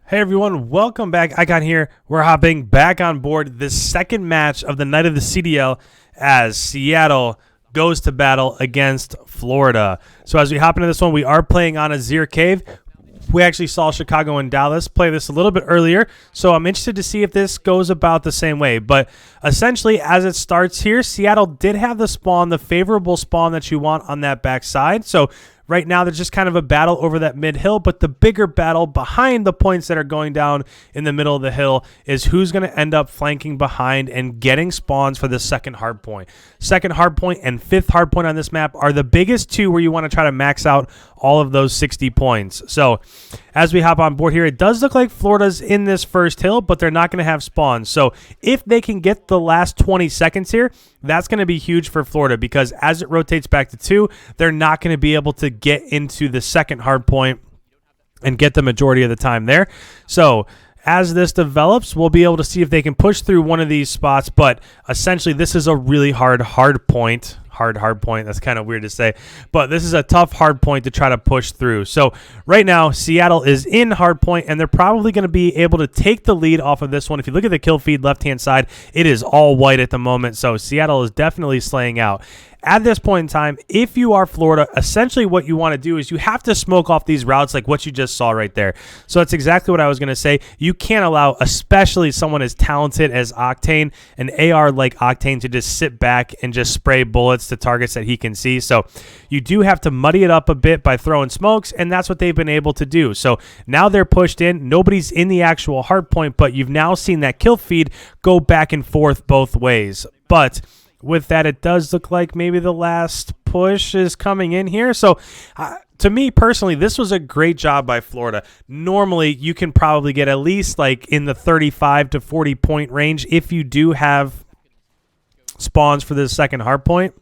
Hey everyone, welcome back. Icon here. We're hopping back on board the second match of the night of the CDL as Seattle goes to battle against Florida. So as we hop into this one, we are playing on Azhir Cave. We actually saw Chicago and Dallas play this a little bit earlier, so I'm interested to see if this goes about the same way. But essentially, as it starts here, Seattle did have the spawn, the favorable spawn that you want on that backside. So right now, there's just kind of a battle over that mid-hill, but the bigger battle behind the points that are going down in the middle of the hill is who's going to end up flanking behind and getting spawns for the second hardpoint. Second hardpoint and fifth hardpoint on this map are the biggest two where you want to try to max out all of those 60 points. So as we hop on board here, it does look like Florida's in this first hill, but they're not going to have spawns. So if they can get the last 20 seconds here, that's going to be huge for Florida because as it rotates back to 2, they're not going to be able to get into the second hard point and get the majority of the time there. So as this develops, we'll be able to see if they can push through one of these spots, but essentially this is a really hard point. Hard point. That's kind of weird to say, but this is a tough hard point to try to push through. So right now, Seattle is in hard point, and they're probably going to be able to take the lead off of this one. If you look at the kill feed left-hand side, it is all white at the moment, so Seattle is definitely slaying out. At this point in time, if you are Florida, essentially what you want to do is you have to smoke off these routes like what you just saw right there. So that's exactly what I was going to say. You can't allow, especially someone as talented as Octane, an AR like Octane, to just sit back and just spray bullets to targets that he can see. So you do have to muddy it up a bit by throwing smokes, and that's what they've been able to do. So now they're pushed in. Nobody's in the actual hard point, but you've now seen that kill feed go back and forth both ways. But with that, it does look like maybe the last push is coming in here. So to me personally, this was a great job by Florida. Normally, you can probably get at least like in the 35 to 40 point range if you do have spawns for the second hard point.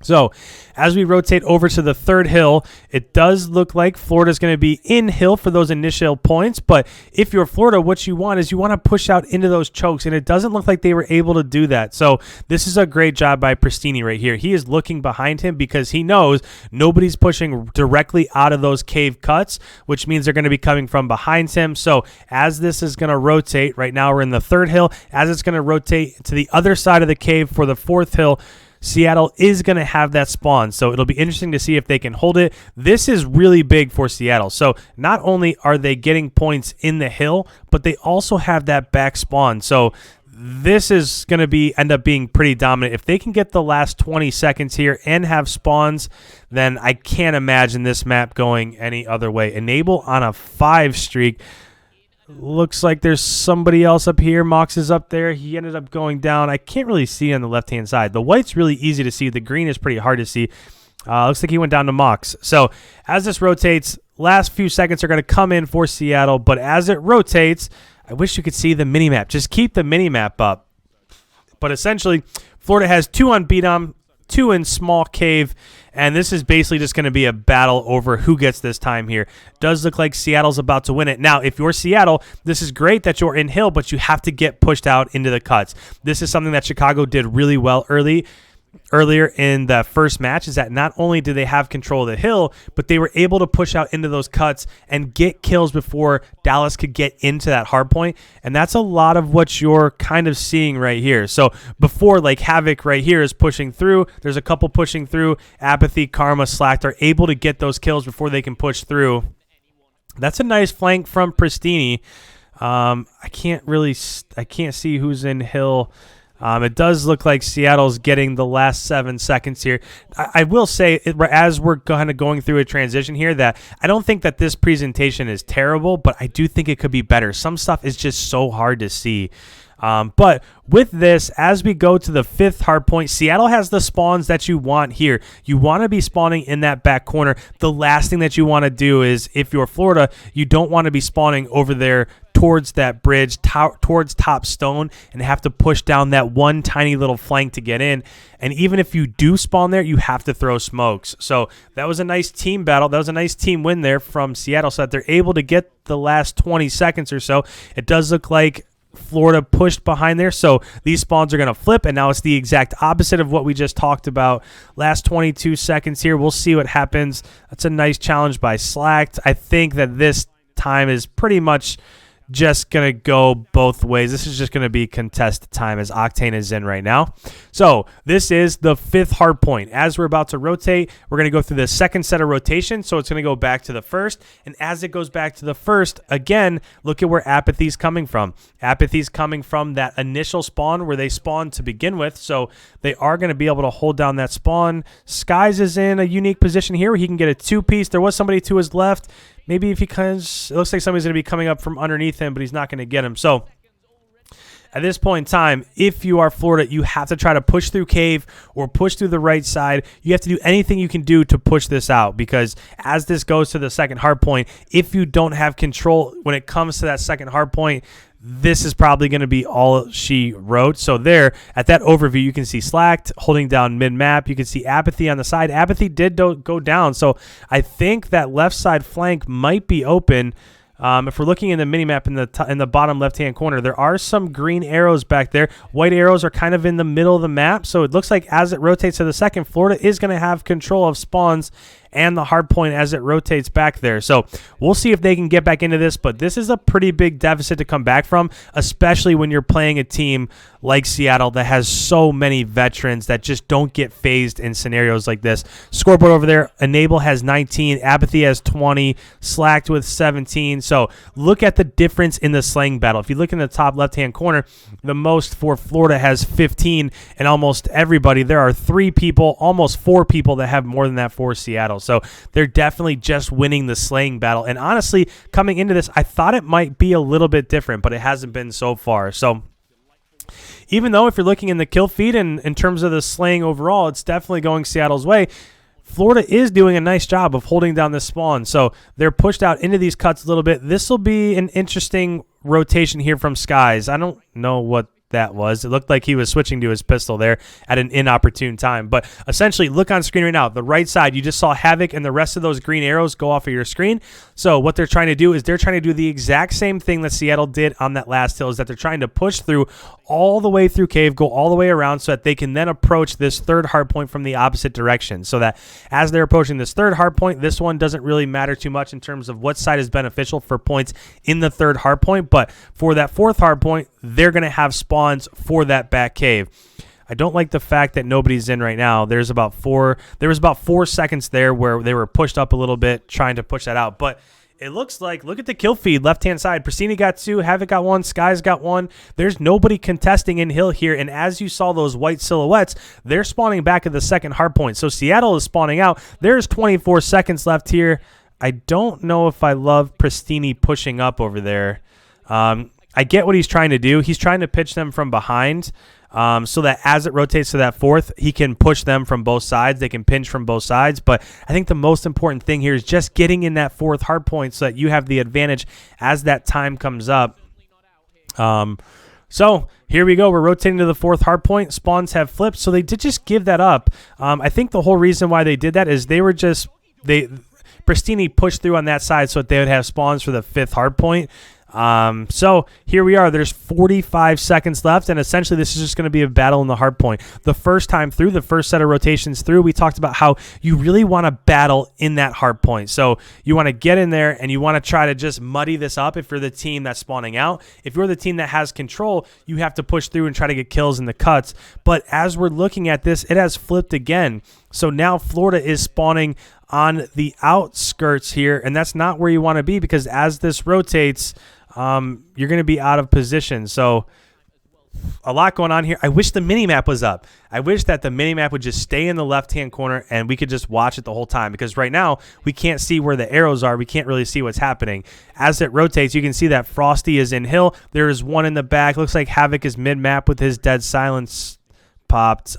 So as we rotate over to the third hill, it does look like Florida's going to be in hill for those initial points. But if you're Florida, what you want is you want to push out into those chokes, and it doesn't look like they were able to do that. So this is a great job by Pristini right here. He is looking behind him because he knows nobody's pushing directly out of those cave cuts, which means they're going to be coming from behind him. So as this is going to rotate, right now we're in the third hill, as it's going to rotate to the other side of the cave for the fourth hill, Seattle is going to have that spawn, so it'll be interesting to see if they can hold it. This is really big for Seattle. So not only are they getting points in the hill, but they also have that back spawn. So this is going to end up being pretty dominant. If they can get the last 20 seconds here and have spawns, then I can't imagine this map going any other way. Enable on a 5 streak. Looks like there's somebody else up here. Mox is up there. He ended up going down. I can't really see on the left-hand side. The white's really easy to see. The green is pretty hard to see. Looks like he went down to Mox. So as this rotates, last few seconds are going to come in for Seattle. But as it rotates, I wish you could see the minimap. Just keep the minimap up. But essentially, Florida has 2 on B-Dom, 2 in small cave, and this is basically just going to be a battle over who gets this time here. Does look like Seattle's about to win it. Now, if you're Seattle, this is great that you're in hill, but you have to get pushed out into the cuts. This is something that Chicago did really well earlier in the first match, is that not only did they have control of the hill, but they were able to push out into those cuts and get kills before Dallas could get into that hard point. And that's a lot of what you're kind of seeing right here. So before, like, Havoc right here is pushing through, there's a couple pushing through, Apathy, Karma, Slacked are able to get those kills before they can push through. That's a nice flank from Pristini. I can't see who's in hill. It does look like Seattle's getting the last 7 seconds here. I will say, as we're kind of going through a transition here, that I don't think that this presentation is terrible, but I do think it could be better. Some stuff is just so hard to see. But with this, as we go to the 5th hard point, Seattle has the spawns that you want here. You want to be spawning in that back corner. The last thing that you want to do is, if you're Florida, you don't want to be spawning over there towards that bridge, towards top stone, and have to push down that one tiny little flank to get in. And even if you do spawn there, you have to throw smokes. So that was a nice team battle. That was a nice team win there from Seattle, so that they're able to get the last 20 seconds or so. It does look like Florida pushed behind there, so these spawns are going to flip, and now it's the exact opposite of what we just talked about. Last 22 seconds here. We'll see what happens. That's a nice challenge by Slacked. I think that this time is pretty much just going to go both ways. This is just going to be contested time as Octane is in right now. So this is the 5th hard point. As we're about to rotate, we're going to go through the second set of rotation. So it's going to go back to the first. And as it goes back to the first, again, look at where Apathy's coming from. Apathy's coming from that initial spawn where they spawned to begin with. So they are going to be able to hold down that spawn. Skies is in a unique position here where he can get a 2-piece. There was somebody to his left. Maybe if he comes, it looks like somebody's going to be coming up from underneath him, but he's not going to get him. So at this point in time, if you are Florida, you have to try to push through cave or push through the right side. You have to do anything you can do to push this out, because as this goes to the second hard point, if you don't have control when it comes to that second hard point, this is probably going to be all she wrote. So there, at that overview, you can see Slacked holding down mid-map. You can see Apathy on the side. Apathy did go down. So I think that left side flank might be open. If we're looking in the minimap in the bottom left-hand corner, there are some green arrows back there. White arrows are kind of in the middle of the map. So it looks like as it rotates to the second, Florida is going to have control of spawns and the hard point as it rotates back there. So we'll see if they can get back into this, but this is a pretty big deficit to come back from, especially when you're playing a team like Seattle that has so many veterans that just don't get phased in scenarios like this. Scoreboard over there, Enable has 19, Apathy has 20, Slacked with 17. So look at the difference in the slaying battle. If you look in the top left-hand corner, the most for Florida has 15, and almost everybody, there are 3 people, almost 4 people that have more than that for Seattle. So they're definitely just winning the slaying battle. And honestly, coming into this, I thought it might be a little bit different, but it hasn't been so far. So even though if you're looking in the kill feed and in terms of the slaying overall, it's definitely going Seattle's way, Florida is doing a nice job of holding down this spawn. So they're pushed out into these cuts a little bit. This will be an interesting rotation here from Skies. I don't know what that was. It looked like he was switching to his pistol there at an inopportune time. But essentially, look on screen right now. The right side, you just saw Havoc and the rest of those green arrows go off of your screen. So what they're trying to do is they're trying to do the exact same thing that Seattle did on that last hill, is that they're trying to push through all the way through cave, go all the way around so that they can then approach this third hard point from the opposite direction. So that as they're approaching this third hard point, this one doesn't really matter too much in terms of what side is beneficial for points in the third hard point. But for that fourth hard point, they're going to have spawns for that back cave. I don't like the fact that nobody's in right now. There was about 4 seconds there where they were pushed up a little bit trying to push that out. But it looks like, look at the kill feed, left-hand side. Pristini got 2, Havoc got 1, Skies got 1. There's nobody contesting in hill here. And as you saw those white silhouettes, they're spawning back at the second hard point. So Seattle is spawning out. There's 24 seconds left here. I don't know if I love Pristini pushing up over there. I get what he's trying to do. He's trying to pitch them from behind so that as it rotates to that fourth, he can push them from both sides. They can pinch from both sides. But I think the most important thing here is just getting in that fourth hard point so that you have the advantage as that time comes up. So here we go. We're rotating to the fourth hard point. Spawns have flipped, so they did just give that up. I think the whole reason why they did that is they were just Pristini pushed through on that side so that they would have spawns for the fifth hard point. So here we are. There's 45 seconds left, and essentially this is just going to be a battle in the hard point. The first time through, the first set of rotations through, we talked about how you really want to battle in that hard point. So you want to get in there and you want to try to just muddy this up if you're the team that's spawning out. If you're the team that has control, you have to push through and try to get kills in the cuts. But as we're looking at this, it has flipped again. So now Florida is spawning on the outskirts here, and that's not where you want to be, because as this rotates, you're going to be out of position. So a lot going on here. I wish the mini-map was up. I wish that the mini-map would just stay in the left-hand corner and we could just watch it the whole time, because right now we can't see where the arrows are. We can't really see what's happening. As it rotates, you can see that Frosty is in hill. There is one in the back. Looks like Havoc is mid-map with his dead silence popped.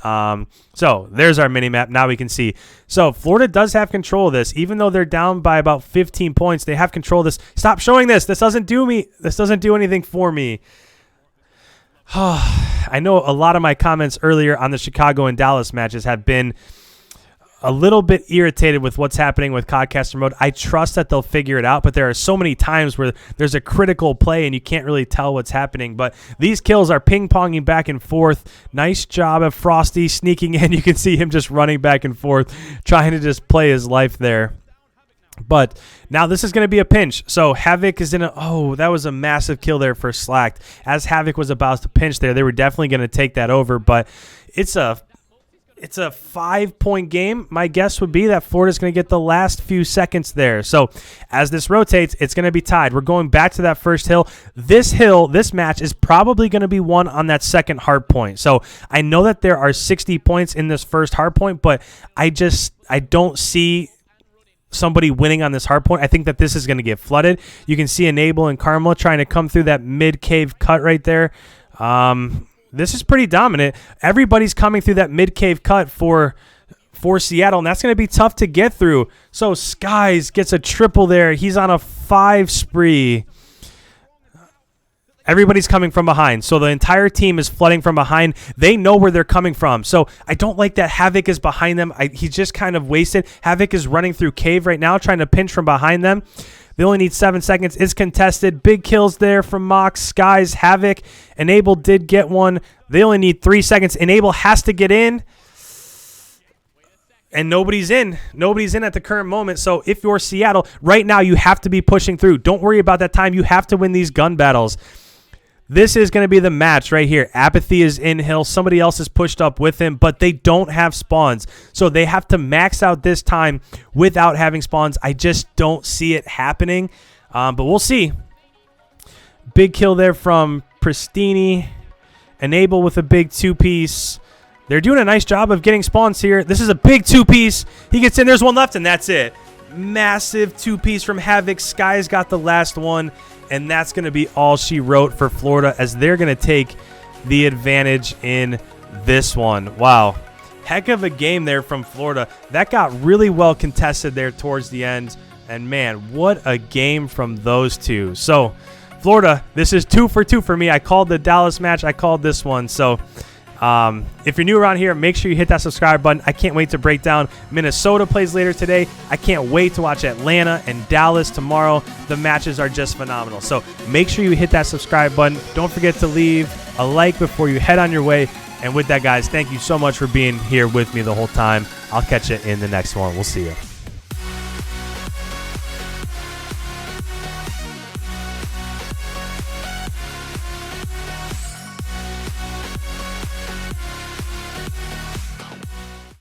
So there's our mini map. Now we can see. So Florida does have control of this, even though they're down by about 15 points. They have control of this. Stop showing this. This doesn't do me. This doesn't do anything for me. I know a lot of my comments earlier on the Chicago and Dallas matches have been a little bit irritated with what's happening with Codcaster mode. I trust that they'll figure it out, but there are so many times where there's a critical play and you can't really tell what's happening. But these kills are ping-ponging back and forth. Nice job of Frosty sneaking in. You can see him just running back and forth, trying to just play his life there. But now this is going to be a pinch. So Havoc is in a... Oh, that was a massive kill there for Slacked. As Havoc was about to pinch there, they were definitely going to take that over. But it's a 5-point game. My guess would be that Florida's going to get the last few seconds there. So as this rotates, it's going to be tied. We're going back to that first hill. This match is probably going to be won on that second hardpoint. So I know that there are 60 points in this first hardpoint, but I don't see somebody winning on this hardpoint. I think that this is going to get flooded. You can see Enable and Karma trying to come through that mid-cave cut right there. This is pretty dominant. Everybody's coming through that mid-cave cut for Seattle, and that's going to be tough to get through. So Skies gets a triple there. He's on a 5 spree. Everybody's coming from behind. So the entire team is flooding from behind. They know where they're coming from. So I don't like that Havoc is behind them. He's just kind of wasted. Havoc is running through Cave right now, trying to pinch from behind them. They only need 7 seconds. It's contested. Big kills there from Mox, Skies, Havoc. Enable did get one. They only need 3 seconds. Enable has to get in. And nobody's in. Nobody's in at the current moment. So if you're Seattle, right now you have to be pushing through. Don't worry about that time. You have to win these gun battles. This is going to be the match right here. Apathy is in hill. Somebody else is pushed up with him, but they don't have spawns. So they have to max out this time without having spawns. I just don't see it happening, but we'll see. Big kill there from Pristini. Enable with a big 2-piece. They're doing a nice job of getting spawns here. This is a big 2-piece. He gets in. There's one left, and that's it. Massive 2-piece from Havoc. Sky's got the last one. And that's going to be all she wrote for Florida as they're going to take the advantage in this one. Wow. Heck of a game there from Florida. That got really well contested there towards the end. And, man, what a game from those two. So, Florida, this is 2 for 2 for me. I called the Dallas match. I called this one. So, if you're new around here, make sure you hit that subscribe button. I can't wait to break down Minnesota plays later today. I can't wait to watch Atlanta and Dallas tomorrow. The matches are just phenomenal. So make sure you hit that subscribe button. Don't forget to leave a like before you head on your way. And with that, guys, thank you so much for being here with me the whole time. I'll catch you in the next one. We'll see you.